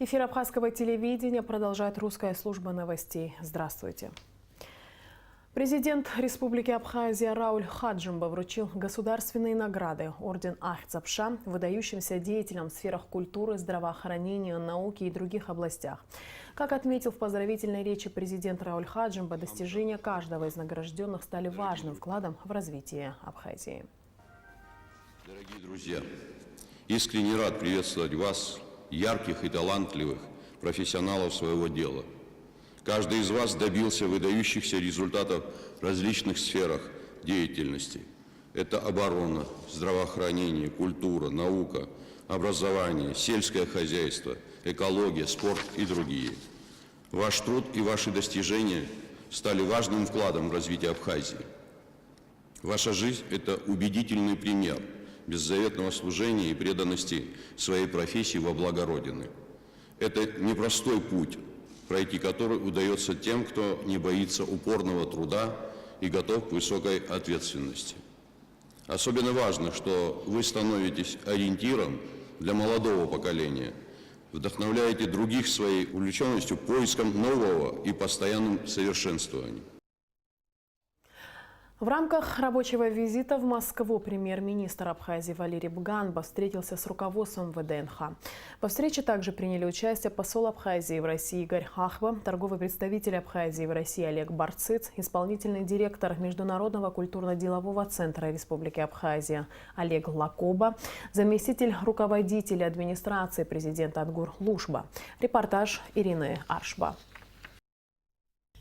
Эфир абхазского телевидения продолжает русская служба новостей. Здравствуйте. Президент Республики Абхазия Рауль Хаджимба вручил государственные награды орден Ахцапша выдающимся деятелям в сферах культуры, здравоохранения, науки и других областях. Как отметил в поздравительной речи президент Рауль Хаджимба, достижения каждого из награжденных стали важным вкладом в развитие Абхазии. Дорогие друзья, искренне рад приветствовать вас, ярких и талантливых профессионалов своего дела. Каждый из вас добился выдающихся результатов в различных сферах деятельности. Это оборона, здравоохранение, культура, наука, образование, сельское хозяйство, экология, спорт и другие. Ваш труд и ваши достижения стали важным вкладом в развитие Абхазии. Ваша жизнь – это убедительный пример беззаветного служения и преданности своей профессии во благо Родины. Это непростой путь, пройти который удается тем, кто не боится упорного труда и готов к высокой ответственности. Особенно важно, что вы становитесь ориентиром для молодого поколения, вдохновляете других своей увлеченностью, поиском нового и постоянным совершенствованием. В рамках рабочего визита в Москву премьер-министр Абхазии Валерий Бганба встретился с руководством ВДНХ. Во встрече также приняли участие посол Абхазии в России Игорь Хахва, торговый представитель Абхазии в России Олег Барцыц, исполнительный директор Международного культурно-делового центра Республики Абхазия Олег Лакоба, заместитель руководителя администрации президента Адгур Лушба. Репортаж Ирины Аршба.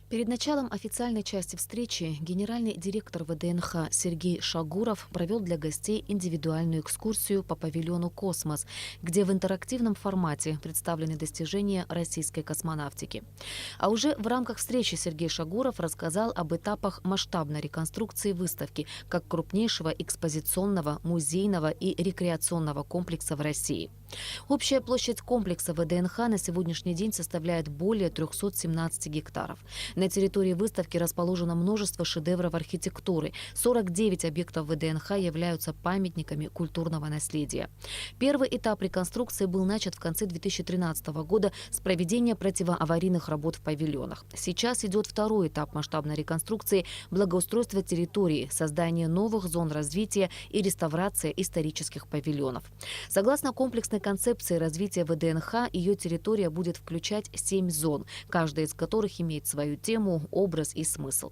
Перед началом официальной части встречи генеральный директор ВДНХ Сергей Шагуров провел для гостей индивидуальную экскурсию по павильону «Космос», где в интерактивном формате представлены достижения российской космонавтики. А уже в рамках встречи Сергей Шагуров рассказал об этапах масштабной реконструкции выставки как крупнейшего экспозиционного, музейного и рекреационного комплекса в России. Общая площадь комплекса ВДНХ на сегодняшний день составляет более 317 гектаров. На территории выставки расположено множество шедевров архитектуры. 49 объектов ВДНХ являются памятниками культурного наследия. Первый этап реконструкции был начат в конце 2013 года с проведения противоаварийных работ в павильонах. Сейчас идет второй этап масштабной реконструкции – благоустройство территории, создание новых зон развития и реставрация исторических павильонов. Согласно комплексной концепции развития ВДНХ, ее территория будет включать 7 зон, каждая из которых имеет свою тему, образ и смысл.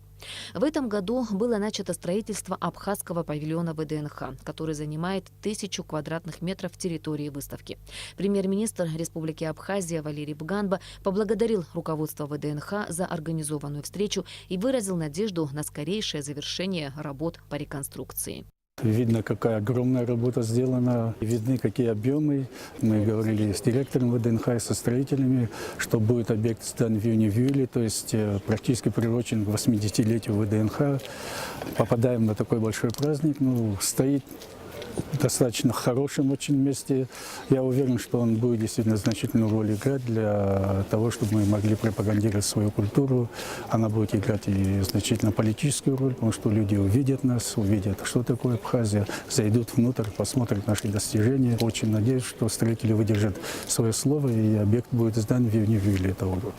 В этом году было начато строительство абхазского павильона ВДНХ, который занимает 1000 квадратных метров территории выставки. Премьер-министр Республики Абхазия Валерий Бганба поблагодарил руководство ВДНХ за организованную встречу и выразил надежду на скорейшее завершение работ по реконструкции. Видно, какая огромная работа сделана, видны, какие объемы. Мы говорили с директором ВДНХ и со строителями, что будет объект сдан в июне-июле, то есть практически приурочен к 80-летию ВДНХ. Попадаем на такой большой праздник, стоит в достаточно хорошем очень месте. Я уверен, что он будет действительно значительную роль играть для того, чтобы мы могли пропагандировать свою культуру. Она будет играть и значительно политическую роль, потому что люди увидят нас, увидят, что такое Абхазия, зайдут внутрь, посмотрят наши достижения. Очень надеюсь, что строители выдержат свое слово, и объект будет сдан в июне-июле этого года.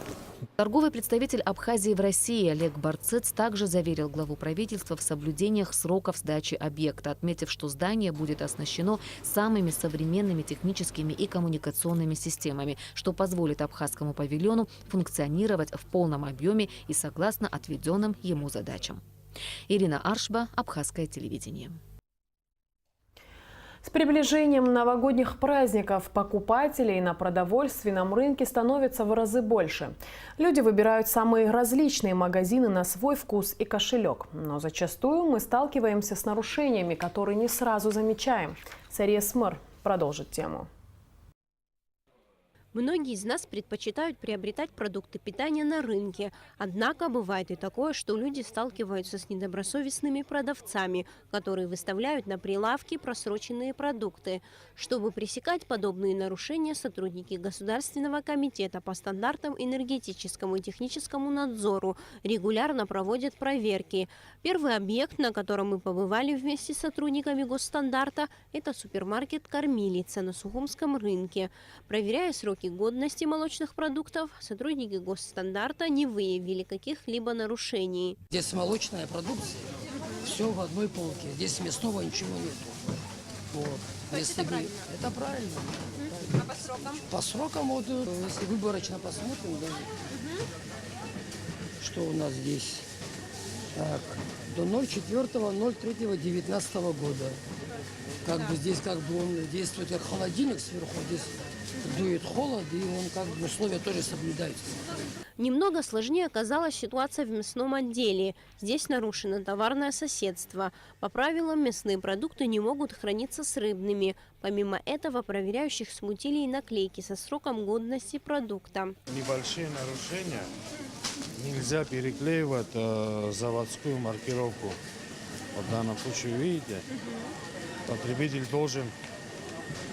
Торговый представитель Абхазии в России Олег Барцыц также заверил главу правительства в соблюдениях сроков сдачи объекта, отметив, что здание будет оснащено самыми современными техническими и коммуникационными системами, что позволит абхазскому павильону функционировать в полном объеме и согласно отведенным ему задачам. Ирина Аршба, Абхазское телевидение. С приближением новогодних праздников покупателей на продовольственном рынке становится в разы больше. Люди выбирают самые различные магазины на свой вкус и кошелек. Но зачастую мы сталкиваемся с нарушениями, которые не сразу замечаем. Сария Смыр продолжит тему. Многие из нас предпочитают приобретать продукты питания на рынке. Однако бывает и такое, что люди сталкиваются с недобросовестными продавцами, которые выставляют на прилавки просроченные продукты. Чтобы пресекать подобные нарушения, сотрудники Государственного комитета по стандартам энергетическому и техническому надзору регулярно проводят проверки. Первый объект, на котором мы побывали вместе с сотрудниками госстандарта, это супермаркет «Кормилица» на Сухумском рынке. Проверяя сроки сроки годности молочных продуктов, сотрудники госстандарта не выявили каких-либо нарушений. Здесь молочная продукция, все в одной полке. Здесь мясного ничего нет. Вот. Если это правильно. А по срокам? По срокам, вот, если выборочно посмотрим, да, что у нас здесь. Так, до 04.03.19 года. Как бы здесь как бы он действует как холодильник сверху, здесь дует холод, и он как бы условия тоже соблюдаются. Немного сложнее оказалась ситуация в мясном отделе. Здесь нарушено товарное соседство. По правилам, мясные продукты не могут храниться с рыбными. Помимо этого, проверяющих смутили и наклейки со сроком годности продукта. Небольшие нарушения. Нельзя переклеивать заводскую маркировку. Вот в данном случае, видите, потребитель должен,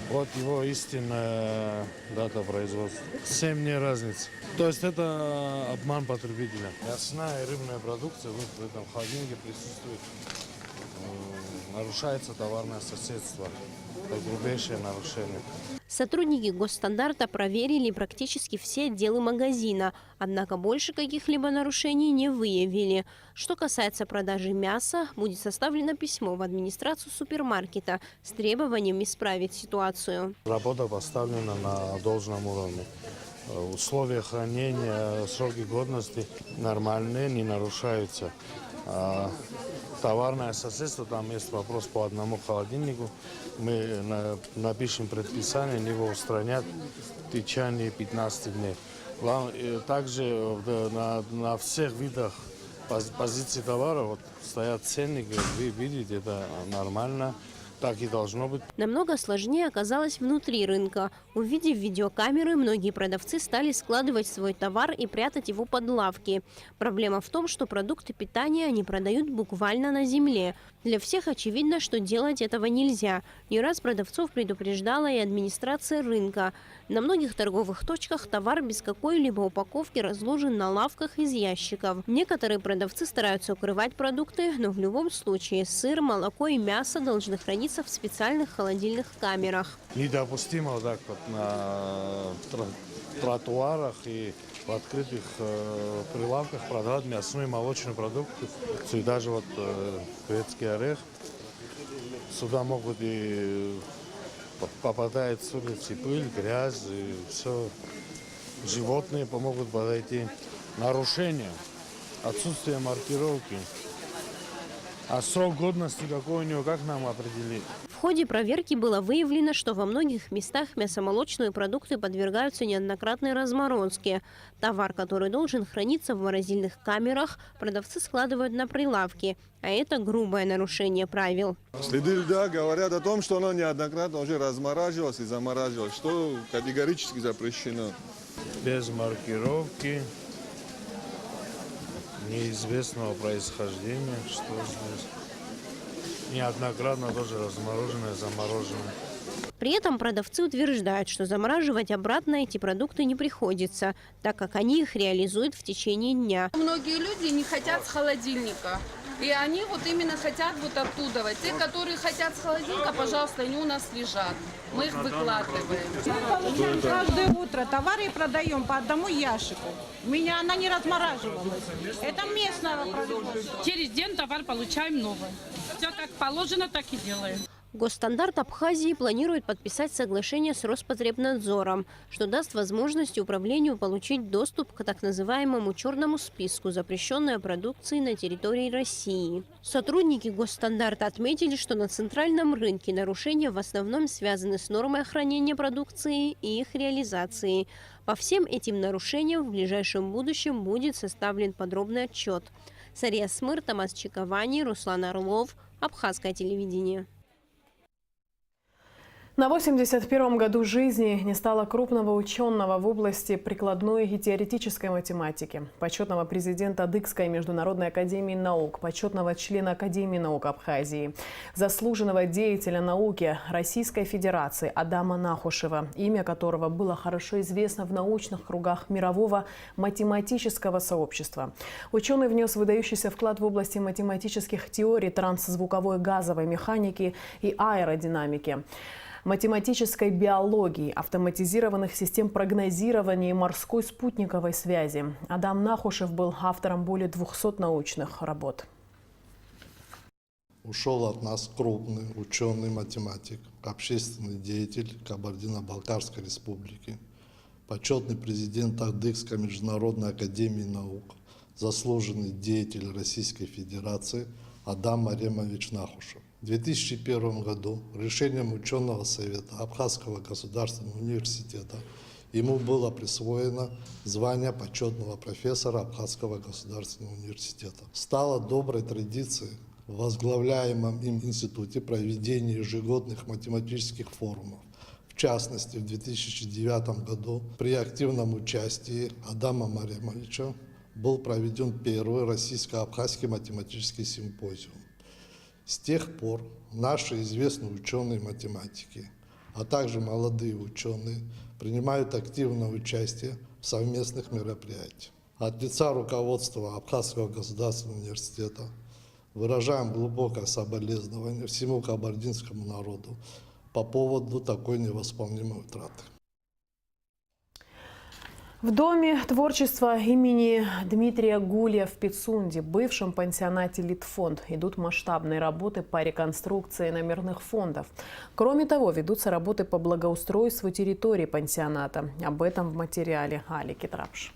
вот его истинная дата производства. 7 дней разницы. То есть это обман потребителя. Мясная и рыбная продукция в этом холодильнике присутствует. Нарушается товарное соседство. Это грубейшее нарушение. Сотрудники госстандарта проверили практически все отделы магазина, однако больше каких-либо нарушений не выявили. Что касается продажи мяса, будет составлено письмо в администрацию супермаркета с требованием исправить ситуацию. Работа поставлена на должном уровне. Условия хранения, сроки годности нормальные, не нарушаются. Товарное соседство, там есть вопрос по одному холодильнику. Мы напишем предписание, его устранят в течение 15 дней. Также на всех видах позиций товара вот, стоят ценники, вы видите, это нормально. Так и должно быть. Намного сложнее оказалось внутри рынка. Увидев видеокамеры, многие продавцы стали складывать свой товар и прятать его под лавки. Проблема в том, что продукты питания они продают буквально на земле. Для всех очевидно, что делать этого нельзя. Не раз продавцов предупреждала и администрация рынка. На многих торговых точках товар без какой-либо упаковки разложен на лавках из ящиков. Некоторые продавцы стараются укрывать продукты, но в любом случае сыр, молоко и мясо должны храниться в специальных холодильных камерах. Недопустимо так вот на тротуарах и в открытых прилавках продавать мясную и молочную продукцию. И даже вот грецкий орех. Сюда могут и попадает с улицы пыль, грязь, и все. Животные помогут подойти. Нарушение, отсутствие маркировки. А срок годности какой у него, как нам определить? В ходе проверки было выявлено, что во многих местах мясомолочные продукты подвергаются неоднократной разморозке. Товар, который должен храниться в морозильных камерах, продавцы складывают на прилавки. А это грубое нарушение правил. Следы льда говорят о том, что оно неоднократно уже размораживалось и замораживалось, что категорически запрещено. Без маркировки, неизвестного происхождения, что здесь. Неоднократно тоже размороженное, замороженное. При этом продавцы утверждают, что замораживать обратно эти продукты не приходится, так как они их реализуют в течение дня. Многие люди не хотят с холодильника. И они вот именно хотят вот оттуда. Вот те, которые хотят с холодильника, пожалуйста, они у нас лежат. Мы их выкладываем. Получаем каждое утро товары и продаем по одному ящику. У меня она не размораживалась. Это местного производства. Через день товар получаем новый. Все как положено, так и делаем. Госстандарт Абхазии планирует подписать соглашение с Роспотребнадзором, что даст возможность управлению получить доступ к так называемому черному списку запрещенной продукции на территории России. Сотрудники Госстандарта отметили, что на центральном рынке нарушения в основном связаны с нормой хранения продукции и их реализацией. По всем этим нарушениям в ближайшем будущем будет составлен подробный отчет. Сария Смыр, Тамас Чиковани, Руслан Орлов, Абхазское телевидение. На 81-м году жизни не стало крупного ученого в области прикладной и теоретической математики, почетного президента Адыгской международной академии наук, почетного члена Академии наук Абхазии, заслуженного деятеля науки Российской Федерации Адама Нахушева, имя которого было хорошо известно в научных кругах мирового математического сообщества. Ученый внес выдающийся вклад в области математических теорий трансзвуковой газовой механики и аэродинамики. математической биологии, автоматизированных систем прогнозирования и морской спутниковой связи. Адам Нахушев был автором более 200 научных работ. Ушел от нас крупный ученый-математик, общественный деятель Кабардино-Балкарской республики, почетный президент Агдыкской международной академии наук, заслуженный деятель Российской Федерации Адам Маремович Нахушев. В 2001 году решением ученого совета Абхазского государственного университета ему было присвоено звание почетного профессора Абхазского государственного университета. Стало доброй традицией в возглавляемом им институте проведение ежегодных математических форумов. В частности, в 2009 году при активном участии Адама Маремовича был проведен первый российско-абхазский математический симпозиум. С тех пор наши известные ученые-математики, а также молодые ученые принимают активное участие в совместных мероприятиях. От лица руководства Абхазского государственного университета выражаем глубокое соболезнование всему кабардинскому народу по поводу такой невосполнимой утраты. В Доме творчества имени Дмитрия Гулия в Пицунде, бывшем пансионате «Литфонд», идут масштабные работы по реконструкции номерных фондов. Кроме того, ведутся работы по благоустройству территории пансионата. Об этом в материале Али Китрапш.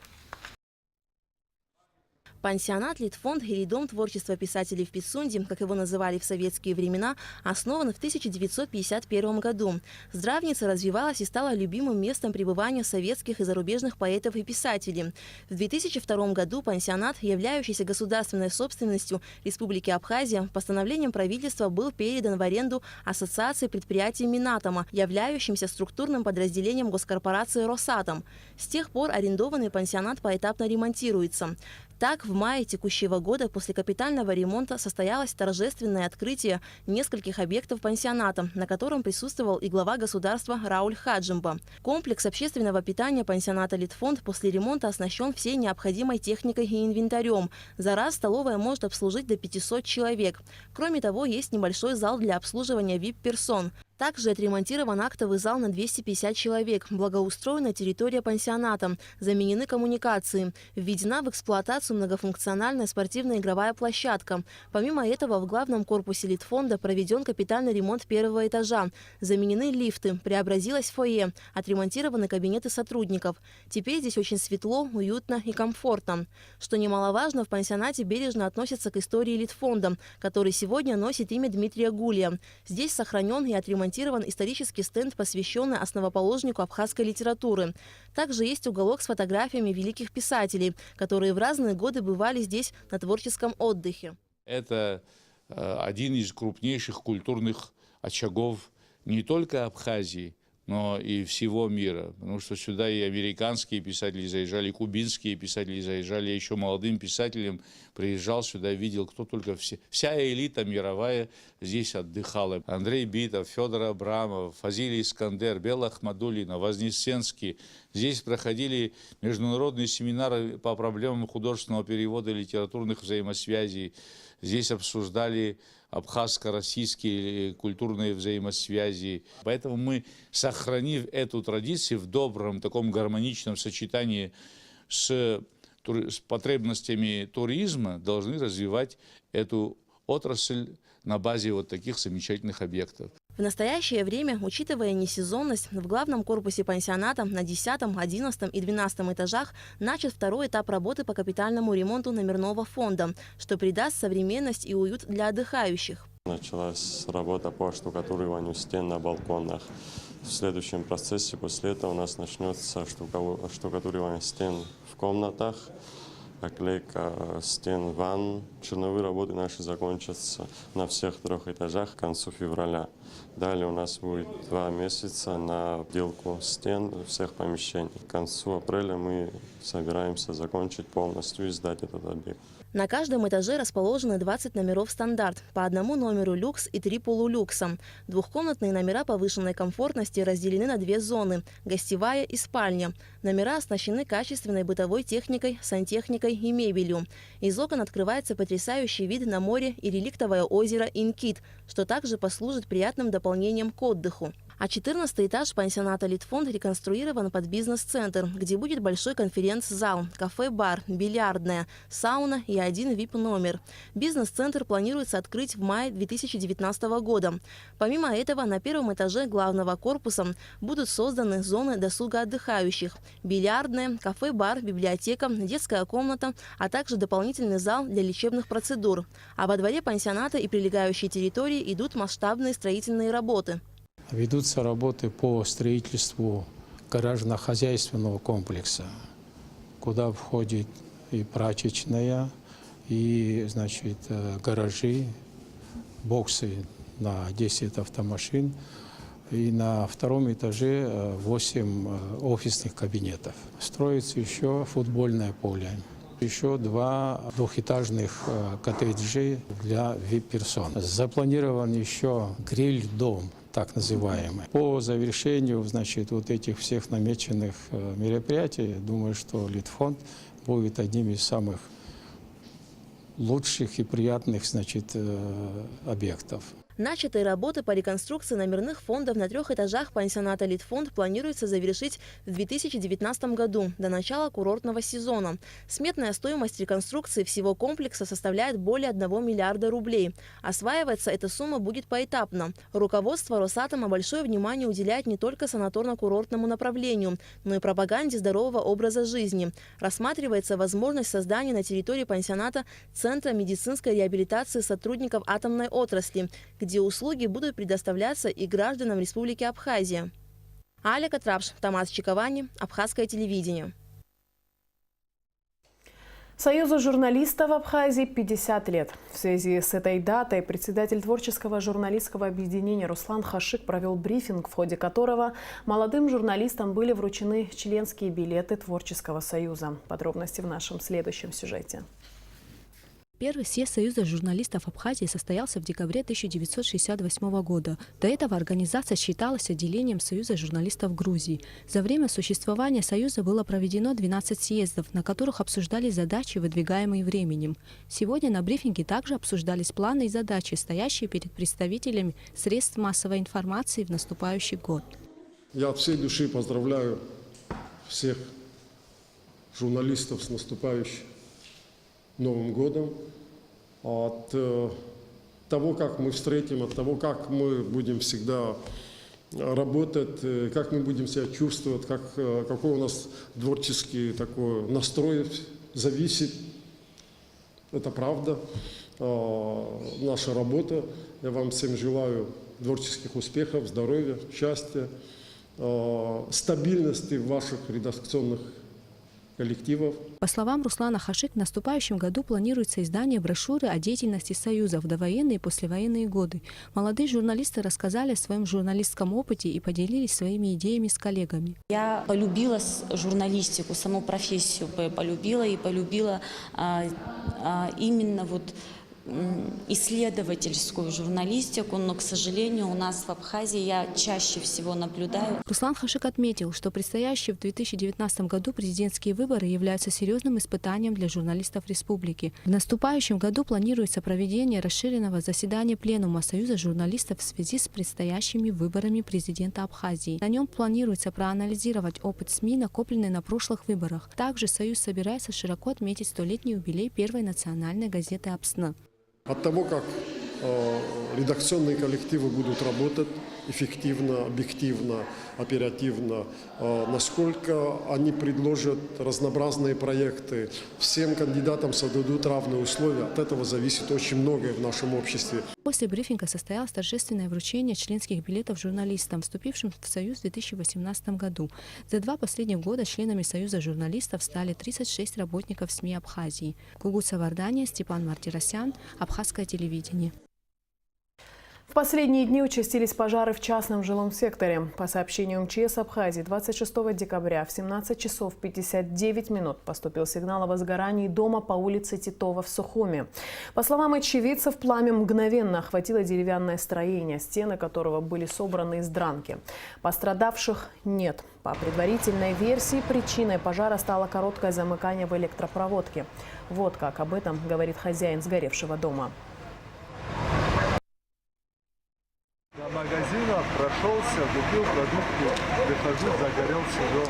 Пансионат «Литфонд» или Дом творчества писателей в Пицунде, как его называли в советские времена, основан в 1951 году. Здравница развивалась и стала любимым местом пребывания советских и зарубежных поэтов и писателей. В 2002 году пансионат, являющийся государственной собственностью Республики Абхазия, постановлением правительства был передан в аренду Ассоциации предприятий Минатома, являющимся структурным подразделением госкорпорации «Росатом». С тех пор арендованный пансионат поэтапно ремонтируется. Так, в мае текущего года после капитального ремонта состоялось торжественное открытие нескольких объектов пансионата, на котором присутствовал и глава государства Рауль Хаджимба. Комплекс общественного питания пансионата «Литфонд» после ремонта оснащен всей необходимой техникой и инвентарем. За раз столовая может обслужить до 500 человек. Кроме того, есть небольшой зал для обслуживания VIP-персон. Также отремонтирован актовый зал на 250 человек, благоустроена территория пансионата, заменены коммуникации, введена в эксплуатацию многофункциональная спортивно-игровая площадка. Помимо этого, в главном корпусе Литфонда проведен капитальный ремонт первого этажа, заменены лифты, преобразилось фойе, отремонтированы кабинеты сотрудников. Теперь здесь очень светло, уютно и комфортно. Что немаловажно, в пансионате бережно относятся к истории Литфонда, который сегодня носит имя Дмитрия Гулия. Здесь сохранен и отремонтирован исторический стенд, посвященный основоположнику абхазской литературы. Также есть уголок с фотографиями великих писателей, которые в разные годы бывали здесь на творческом отдыхе. Это один из крупнейших культурных очагов не только Абхазии, но и всего мира. Потому что сюда и американские писатели заезжали, и кубинские писатели заезжали. Я еще молодым писателем приезжал сюда, видел, кто только вся элита мировая здесь отдыхала. Андрей Битов, Федор Абрамов, Фазилий Искандер, Бела Ахмадуллина, Вознесенский. Здесь проходили международные семинары по проблемам художественного перевода и литературных взаимосвязей. Здесь обсуждали абхазско-российские культурные взаимосвязи. Поэтому мы, сохранив эту традицию в добром, таком гармоничном сочетании с потребностями туризма, должны развивать эту отрасль на базе вот таких замечательных объектов. В настоящее время, учитывая несезонность, в главном корпусе пансионата на 10, 11 и 12 этажах начат второй этап работы по капитальному ремонту номерного фонда, что придаст современность и уют для отдыхающих. Началась работа по штукатуриванию стен на балконах. В следующем процессе после этого у нас начнется штукатуривание стен в комнатах, оклейка стен ванн. Черновые работы наши закончатся на всех 3 этажах к концу февраля. Далее у нас будет 2 месяца на отделку стен всех помещений. К концу апреля мы собираемся закончить полностью и сдать этот объект. На каждом этаже расположены 20 номеров стандарт, по одному номеру люкс и 3 полулюкса. Двухкомнатные номера повышенной комфортности разделены на 2 зоны – гостевая и спальня. Номера оснащены качественной бытовой техникой, сантехникой и мебелью. Из окон открывается потрясающий вид на море и реликтовое озеро Инкит, что также послужит приятным дополнением к отдыху. А 14-й этаж пансионата «Литфонд» реконструирован под бизнес-центр, где будет большой конференц-зал, кафе-бар, бильярдная, сауна и один VIP-номер. Бизнес-центр планируется открыть в мае 2019 года. Помимо этого, на первом этаже главного корпуса будут созданы зоны досуга отдыхающих, бильярдная, кафе-бар, библиотека, детская комната, а также дополнительный зал для лечебных процедур. А во дворе пансионата и прилегающей территории идут масштабные строительные работы. Ведутся работы по строительству гаражно-хозяйственного комплекса, куда входит и прачечная, и, значит, гаражи, боксы на 10 автомашин. И на втором этаже 8 офисных кабинетов. Строится еще футбольное поле. Еще 2 двухэтажных коттеджей для VIP-персон. Запланирован еще гриль-дом, так называемый. По завершению, значит, вот этих всех намеченных мероприятий, думаю, что Литфонд будет одним из самых лучших и приятных, значит, объектов. Начатые работы по реконструкции номерных фондов на 3 этажах пансионата «Литфонд» планируется завершить в 2019 году, до начала курортного сезона. Сметная стоимость реконструкции всего комплекса составляет более 1 миллиарда рублей. Осваиваться эта сумма будет поэтапно. Руководство Росатома большое внимание уделяет не только санаторно-курортному направлению, но и пропаганде здорового образа жизни. Рассматривается возможность создания на территории пансионата Центра медицинской реабилитации сотрудников атомной отрасли, где услуги будут предоставляться и гражданам Республики Абхазия. Аля Катрапш, Томас Чиковани, Абхазское телевидение. Союзу журналистов Абхазии 50 лет. В связи с этой датой председатель творческого журналистского объединения Руслан Хашик провел брифинг, в ходе которого молодым журналистам были вручены членские билеты Творческого союза. Подробности в нашем следующем сюжете. Первый съезд Союза журналистов Абхазии состоялся в декабре 1968 года. До этого организация считалась отделением Союза журналистов Грузии. За время существования Союза было проведено 12 съездов, на которых обсуждались задачи, выдвигаемые временем. Сегодня на брифинге также обсуждались планы и задачи, стоящие перед представителями средств массовой информации в наступающий год. Я от всей души поздравляю всех журналистов с наступающим Новым годом, от того, как мы встретим, от того, как мы будем всегда работать, как мы будем себя чувствовать, какой у нас творческий такой настрой, зависит. Это правда, наша работа. Я вам всем желаю творческих успехов, здоровья, счастья, стабильности в ваших редакционных коллективов. По словам Руслана Хашик, в наступающем году планируется издание брошюры о деятельности Союза в довоенные и послевоенные годы. Молодые журналисты рассказали о своем журналистском опыте и поделились своими идеями с коллегами. Я полюбила журналистику, саму профессию полюбила и полюбила именно вот исследовательскую журналистику, но, к сожалению, у нас в Абхазии я чаще всего наблюдаю. Руслан Хашик отметил, что предстоящие в 2019 году президентские выборы являются серьезным испытанием для журналистов республики. В наступающем году планируется проведение расширенного заседания Пленума Союза журналистов в связи с предстоящими выборами президента Абхазии. На нем планируется проанализировать опыт СМИ, накопленный на прошлых выборах. Также Союз собирается широко отметить 100-летний юбилей первой национальной газеты «Абсна». От того, как редакционные коллективы будут работать эффективно, объективно, оперативно, насколько они предложат разнообразные проекты, всем кандидатам создадут равные условия. От этого зависит очень многое в нашем обществе. После брифинга состоялось торжественное вручение членских билетов журналистам, вступившим в Союз в 2018 году. За 2 последних года членами Союза журналистов стали 36 работников СМИ Абхазии. Гугуца Вардания, Степан Мартиросян, Абхазское телевидение. В последние дни участились пожары в частном жилом секторе. По сообщению МЧС Абхазии, 26 декабря в 17 часов 59 минут поступил сигнал о возгорании дома по улице Титова в Сухуми. По словам очевидцев, пламя мгновенно охватило деревянное строение, стены которого были собраны из дранки. Пострадавших нет. По предварительной версии, причиной пожара стало короткое замыкание в электропроводке. Вот как об этом говорит хозяин сгоревшего дома. До магазина прошелся Спустился, купил продукты, прихожу, загорелся дом.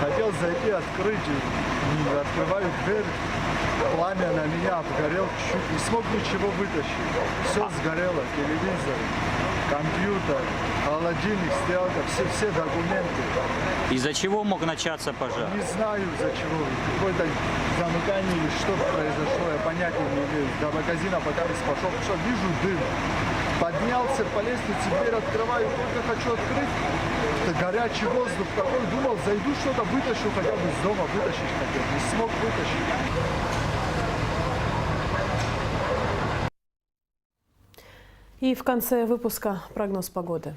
Хотел зайти, открыть, не открываю дверь, пламя на меня обгорел, чуть не смог ничего вытащить. Все сгорело, телевизор, компьютер, холодильник, стиралка, все документы. Из-за чего мог начаться пожар? Не знаю из-за чего, какое-то замыкание или что произошло, я понятия не имею. До магазина пока не пошел, потому что вижу дым. Поднялся по лестнице, дверь открываю, только хочу открыть. Это горячий воздух такой, думал, зайду что-то вытащу, хотя бы из дома вытащить хотел. Не смог вытащить. И в конце выпуска прогноз погоды.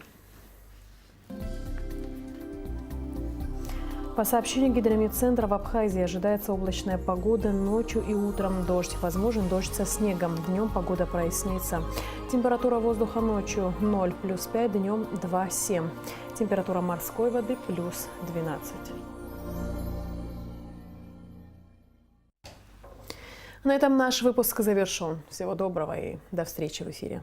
По сообщению Гидрометцентра, в Абхазии ожидается облачная погода, ночью и утром дождь. Возможен дождь со снегом. Днем погода прояснится. Температура воздуха ночью 0 плюс 5, днем 2,7. Температура морской воды плюс 12. На этом наш выпуск завершен. Всего доброго и до встречи в эфире.